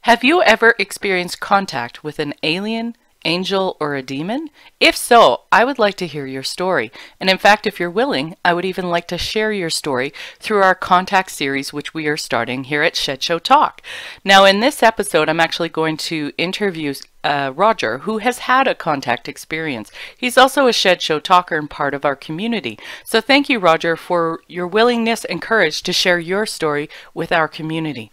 Have you ever experienced contact with an alien, angel, or a demon? If so, I would like to hear your story. And in fact, if you're willing, I would even like to share your story through our contact series, which we are starting here at Shed Show Talk. Now, in this episode, I'm actually going to interview Roger, who has had a contact experience. He's also a Shed Show talker and part of our community. So thank you, Roger, for your willingness and courage to share your story with our community.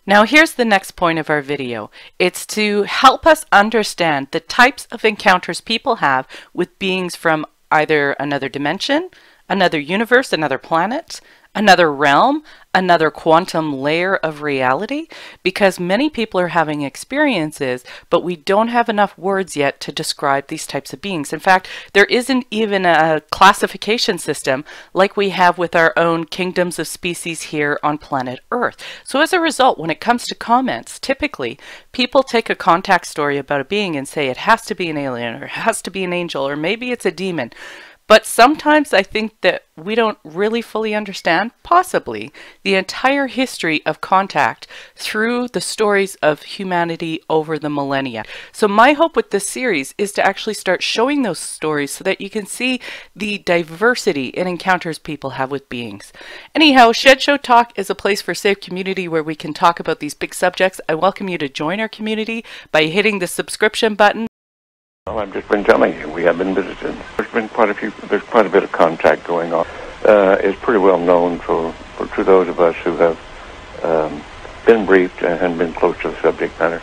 Now here's the next point of our video. It's to help us understand the types of encounters people have with beings from either another dimension, another universe, another planet, another realm, another quantum layer of reality, because many people are having experiences, but we don't have enough words yet to describe these types of beings. In fact, there isn't even a classification system like we have with our own kingdoms of species here on planet Earth. So as a result, when it comes to comments, typically people take a contact story about a being and say it has to be an alien, or it has to be an angel, or maybe it's a demon. But sometimes I think that we don't really fully understand, possibly, the entire history of contact through the stories of humanity over the millennia. So my hope with this series is to actually start showing those stories so that you can see the diversity in encounters people have with beings. Anyhow, Shed Show Talk is a place for safe community where we can talk about these big subjects. I welcome you to join our community by hitting the subscription button. Well, I've just been telling you, we have been visited. There's quite a bit of contact going on. It's pretty well known to those of us who have been briefed and been close to the subject matter.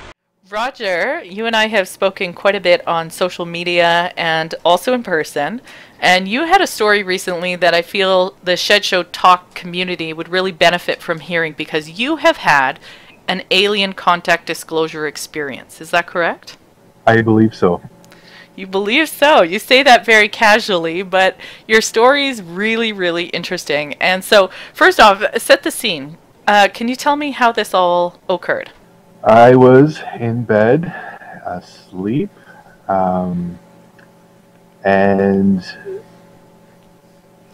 Roger, you and I have spoken quite a bit on social media and also in person. And you had a story recently that I feel the Shed Show Talk community would really benefit from hearing because you have had an alien contact disclosure experience. Is that correct? I believe so. You believe so. You say that very casually, but your story is really, really interesting. And so, first off, set the scene. Can you tell me how this all occurred? I was in bed, asleep, and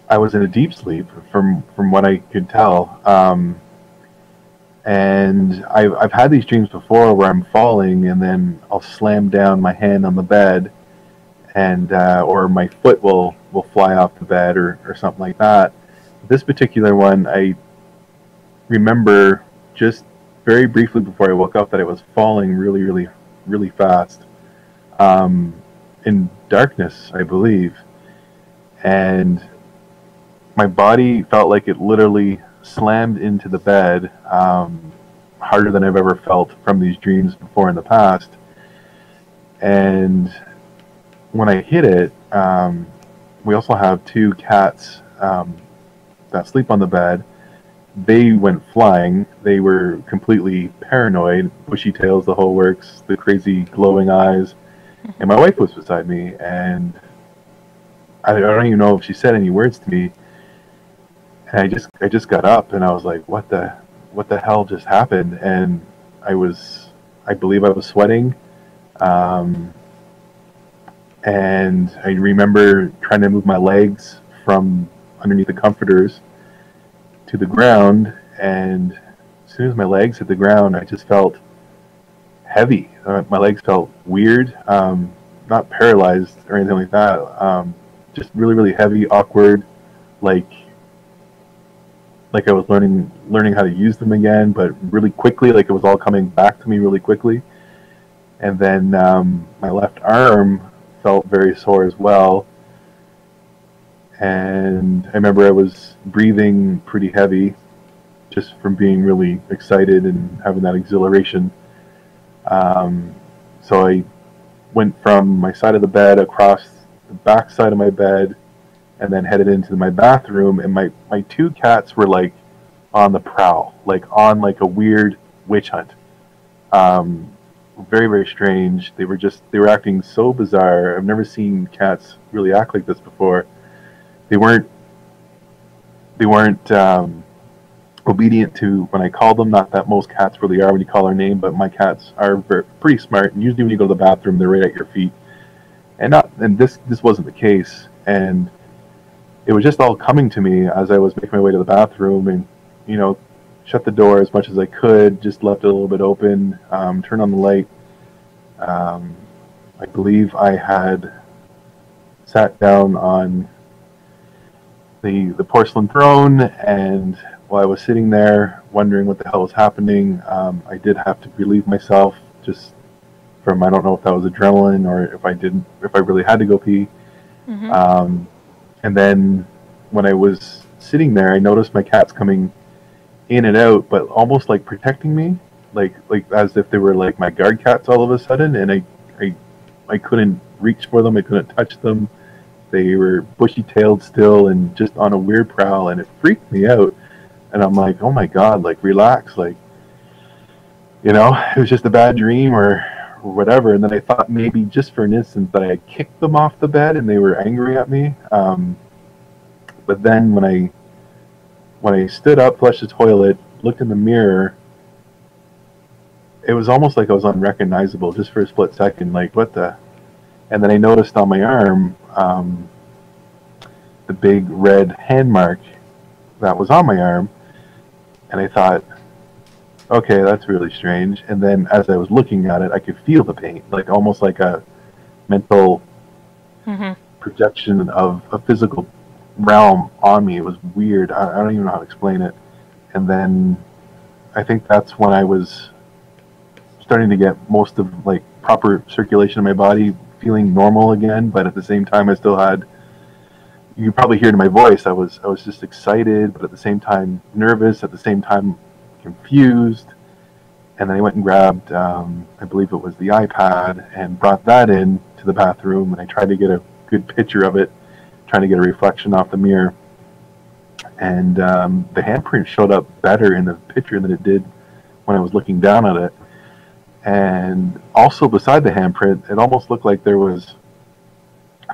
I was in a deep sleep from what I could tell. And I've had these dreams before where I'm falling and then I'll slam down my hand on the bed, and or my foot will fly off the bed or something like that. This particular one, I remember just very briefly before I woke up that I was falling really, really, really fast in darkness, I believe. And my body felt like it literally slammed into the bed harder than I've ever felt from these dreams before in the past. And when I hit it, we also have two cats that sleep on the bed. They went flying. They were completely paranoid, bushy tails, the whole works, the crazy glowing eyes. And my wife was beside me, and I don't even know if she said any words to me. And I just got up, and I was like, what the hell just happened? And I believe I was sweating. And I remember trying to move my legs from underneath the comforters to the ground, and as soon as my legs hit the ground, I just felt heavy. My legs felt weird, not paralyzed or anything like that, just really, really heavy, awkward, like I was learning how to use them again, but really quickly, like it was all coming back to me really quickly. And then my left arm felt very sore as well, and I remember I was breathing pretty heavy just from being really excited and having that exhilaration. So I went from my side of the bed across the back side of my bed and then headed into my bathroom, and my two cats were like on the prowl, like on like a weird witch hunt. Very, very strange. They were acting so bizarre. I've never seen cats really act like this before. They weren't obedient to when I called them. Not that most cats really are when you call their name, but my cats are pretty smart. And usually when you go to the bathroom, they're right at your feet. And this wasn't the case. And it was just all coming to me as I was making my way to the bathroom, and shut the door as much as I could, just left it a little bit open, turned on the light. I believe I had sat down on the porcelain throne, and while I was sitting there wondering what the hell was happening, I did have to relieve myself just from, I don't know if that was adrenaline or if I really had to go pee. Mm-hmm. And then when I was sitting there, I noticed my cats coming in and out, but almost like protecting me, like as if they were like my guard cats all of a sudden, and I couldn't reach for them, I couldn't touch them. They were bushy-tailed still and just on a weird prowl, and it freaked me out. And I'm like, oh my god, like relax, like, you know, it was just a bad dream or whatever. And then I thought maybe just for an instant that I had kicked them off the bed and they were angry at me. But then when I stood up, flushed the toilet, looked in the mirror, it was almost like I was unrecognizable just for a split second. Like, what the? And then I noticed on my arm the big red hand mark that was on my arm. And I thought, okay, that's really strange. And then as I was looking at it, I could feel the pain, like almost like a mental projection of a physical realm on me. It was weird. I don't even know how to explain it. And then I think that's when I was starting to get most of like proper circulation in my body, feeling normal again. But at the same time, I still had, you could probably hear it in my voice, I was just excited, but at the same time nervous, at the same time confused. And then I went and grabbed, I believe it was the iPad, and brought that in to the bathroom, and I tried to get a good picture of it, trying to get a reflection off the mirror. And the handprint showed up better in the picture than it did when I was looking down at it. And also beside the handprint, it almost looked like there was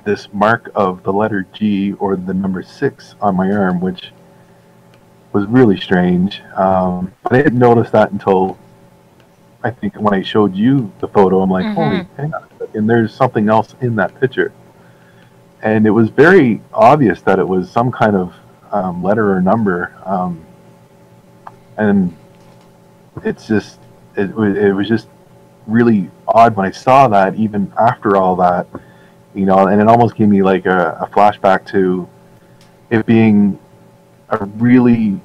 this mark of the letter G or the number 6 on my arm, which was really strange. But I didn't notice that until I think when I showed you the photo. I'm like, holy, hang on a second, there's something else in that picture. And it was very obvious that it was some kind of letter or number. And it's just, it was just really odd when I saw that, even after all that, you know, and it almost gave me like a flashback to it being a really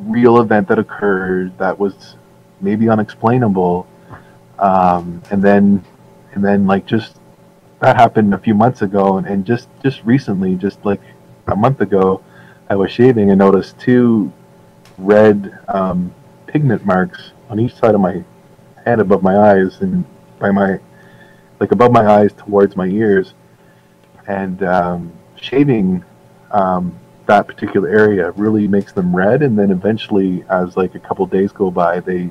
real event that occurred that was maybe unexplainable, and then like just that happened a few months ago, and just recently, just like a month ago, I was shaving and noticed 2 red pigment marks on each side of my head above my eyes and by my, like above my eyes towards my ears. And shaving that particular area really makes them red, and then eventually, as like a couple days go by, they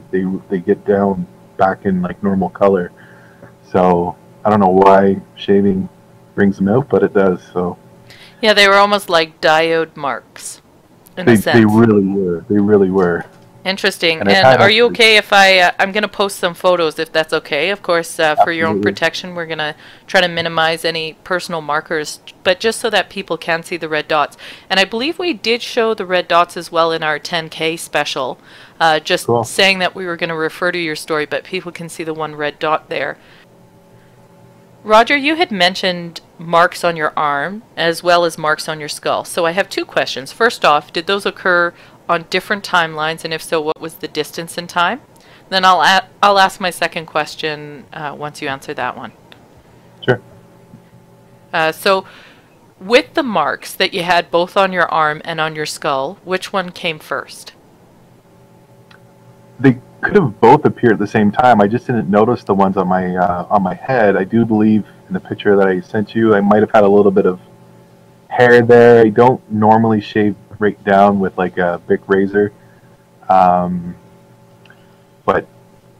get down back in like normal color. So I don't know why shaving brings them out, but it does. So Yeah, they were almost like diode marks in a sense. they really were. Interesting. And And are you okay if I'm going to post some photos, if that's okay? Of course, for your own protection, we're going to try to minimize any personal markers, but just so that people can see the red dots. And I believe we did show the red dots as well in our 10K special, just Cool. saying that we were going to refer to your story, but people can see the one red dot there. Roger, you had mentioned marks on your arm as well as marks on your skull. So I have 2 questions. First off, did those occur on different timelines, and if so, what was the distance in time? Then I'll ask my second question once you answer that one. Sure. So with the marks that you had both on your arm and on your skull, which one came first? They could have both appeared at the same time. I just didn't notice the ones on my head. I do believe in the picture that I sent you, I might have had a little bit of hair there. I don't normally shave right down with like a Bic razor, but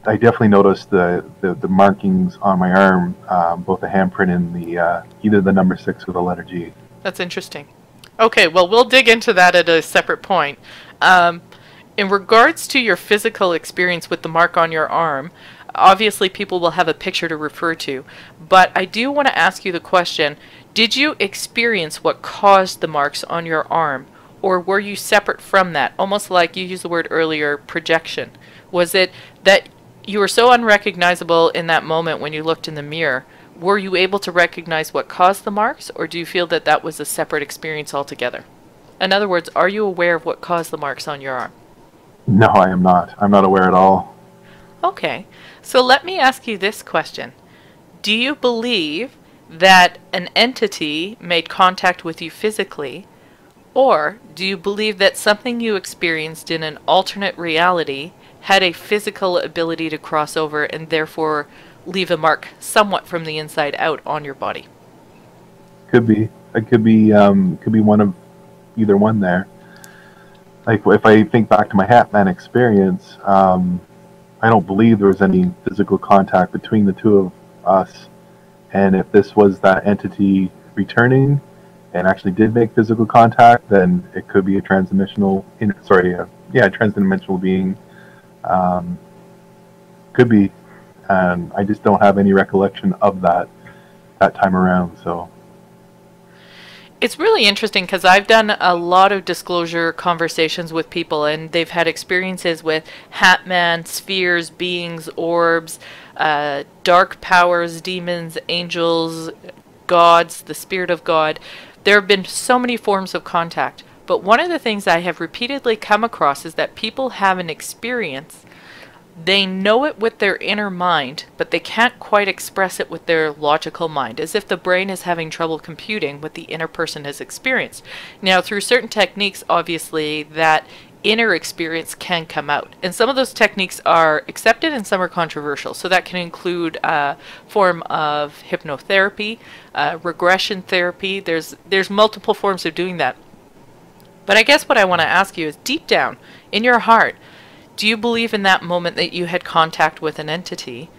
I definitely noticed the markings on my arm, both the handprint and the either the number 6 or the letter G. That's interesting. Okay, well, we'll dig into that at a separate point. In regards to your physical experience with the mark on your arm, obviously people will have a picture to refer to, but I do want to ask you the question, did you experience what caused the marks on your arm, or were you separate from that? Almost like you used the word earlier, projection. Was it that you were so unrecognizable in that moment when you looked in the mirror? Were you able to recognize what caused the marks, or do you feel that that was a separate experience altogether? In other words, are you aware of what caused the marks on your arm? No, I am not. I'm not aware at all. Okay, so let me ask you this question. Do you believe that an entity made contact with you physically, or do you believe that something you experienced in an alternate reality had a physical ability to cross over and therefore leave a mark somewhat from the inside out on your body? Could be. It could be one of either one there. Like if I think back to my Hatman experience, I don't believe there was any physical contact between the two of us. And if this was that entity returning and actually did make physical contact, then it could be a transdimensional, transdimensional being. Could be, and I just don't have any recollection of that time around. So it's really interesting because I've done a lot of disclosure conversations with people, and they've had experiences with Hatman, spheres, beings, orbs, dark powers, demons, angels, gods, the spirit of God. There have been so many forms of contact, but one of the things I have repeatedly come across is that people have an experience. They know it with their inner mind, but they can't quite express it with their logical mind, as if the brain is having trouble computing what the inner person has experienced. Now, through certain techniques, obviously, that inner experience can come out. And some of those techniques are accepted and some are controversial. So that can include a form of hypnotherapy, regression therapy. There's multiple forms of doing that. But I guess what I want to ask you is, deep down in your heart, do you believe in that moment that you had contact with an entity?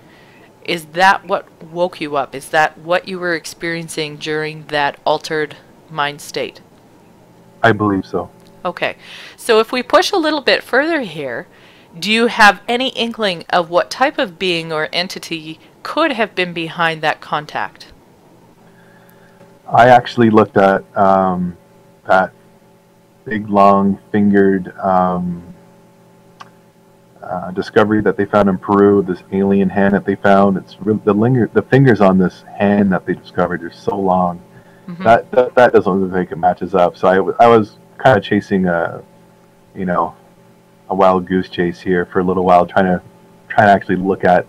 Is that what woke you up? Is that what you were experiencing during that altered mind state? I believe so. Okay. So if we push a little bit further here, do you have any inkling of what type of being or entity could have been behind that contact? I actually looked at that big, long-fingered discovery that they found in Peru, this alien hand that they found. It's the fingers on this hand that they discovered are so long. Mm-hmm. That doesn't look like it matches up. So I was kind of chasing a wild goose chase here for a little while, trying to actually look at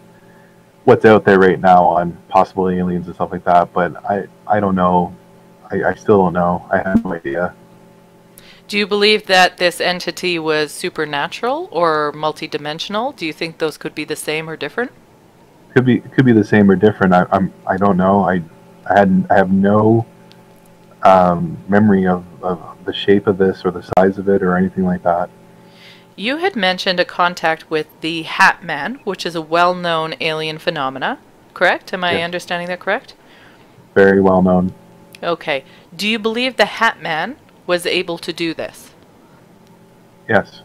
what's out there right now on possible aliens and stuff like that. But I don't know. I still don't know. I have no idea. Do you believe that this entity was supernatural or multidimensional? Do you think those could be the same or different? Could be the same or different. I don't know. I have no memory of the shape of this or the size of it or anything like that. You had mentioned a contact with the Hat Man, which is a well-known alien phenomena, correct? Am I understanding that correct? Very well known. Okay. Do you believe the Hat Man was able to do this? Yes.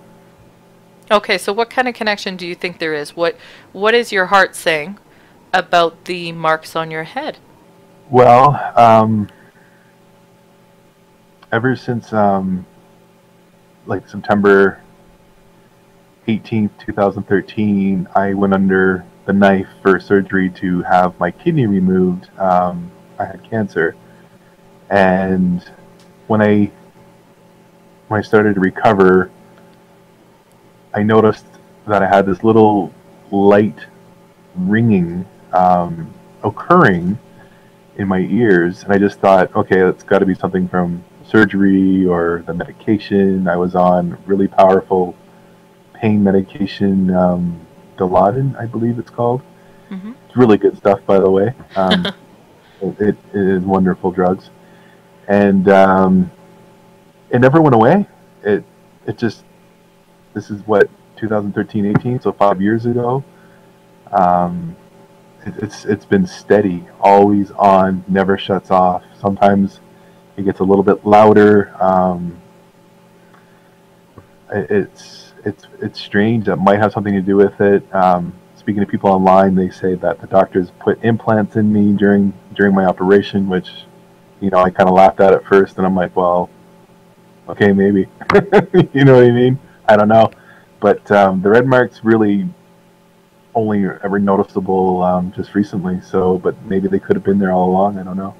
Okay, so what kind of connection do you think there is? What is your heart saying about the marks on your head? Well, ever since like September 18th, 2013, I went under the knife for surgery to have my kidney removed. I had cancer, and when I started to recover, I noticed that I had this little light ringing occurring in my ears, and I just thought, okay, that's got to be something from surgery or the medication I was on. Really powerful pain medication, Dilaudid, I believe it's called. Mm-hmm. It's really good stuff, by the way. It is wonderful drugs, and it never went away. It just, this is what, 2013-18, so 5 years ago. It's been steady, always on, never shuts off. Sometimes it gets a little bit louder. It's strange. That might have something to do with it. Speaking to people online, they say that the doctors put implants in me during my operation, which, I kind of laughed at first, and I'm like, well, Okay, maybe. You know what I mean? I don't know. But the red marks really only ever noticeable just recently. So, but maybe they could have been there all along. I don't know.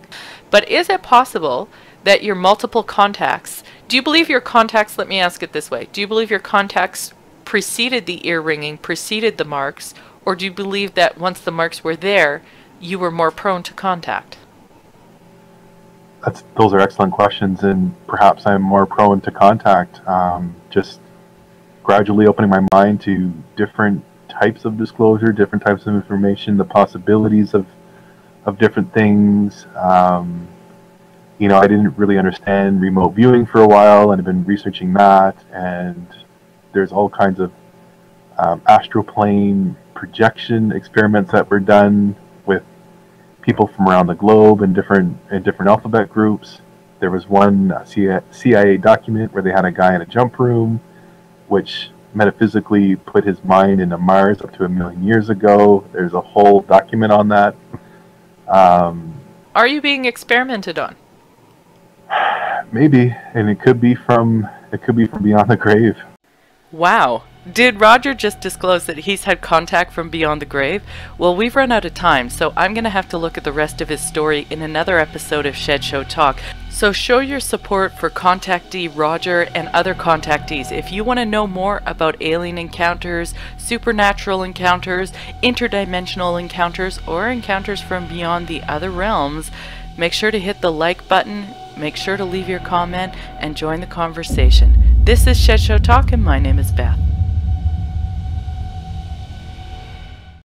But is it possible that your multiple contacts, do you believe your contacts, let me ask it this way, do you believe your contacts preceded the ear ringing, preceded the marks, or do you believe that once the marks were there, you were more prone to contact? Those are excellent questions, and perhaps I'm more prone to contact. Just gradually opening my mind to different types of disclosure, different types of information, the possibilities of different things. I didn't really understand remote viewing for a while, and I've been researching that. And there's all kinds of astral projection experiments that were done with people from around the globe in different alphabet groups. There was one CIA document where they had a guy in a jump room, which metaphysically put his mind into Mars up to 1 million years ago. There's a whole document on that. Are you being experimented on? Maybe, and it could be from beyond the grave. Wow. Did Roger just disclose that he's had contact from beyond the grave? Well, we've run out of time, so I'm going to have to look at the rest of his story in another episode of Shed Show Talk. So show your support for contactee Roger and other contactees. If you want to know more about alien encounters, supernatural encounters, interdimensional encounters, or encounters from beyond the other realms, make sure to hit the like button, make sure to leave your comment, and join the conversation. This is Shed Show Talk, and my name is Beth.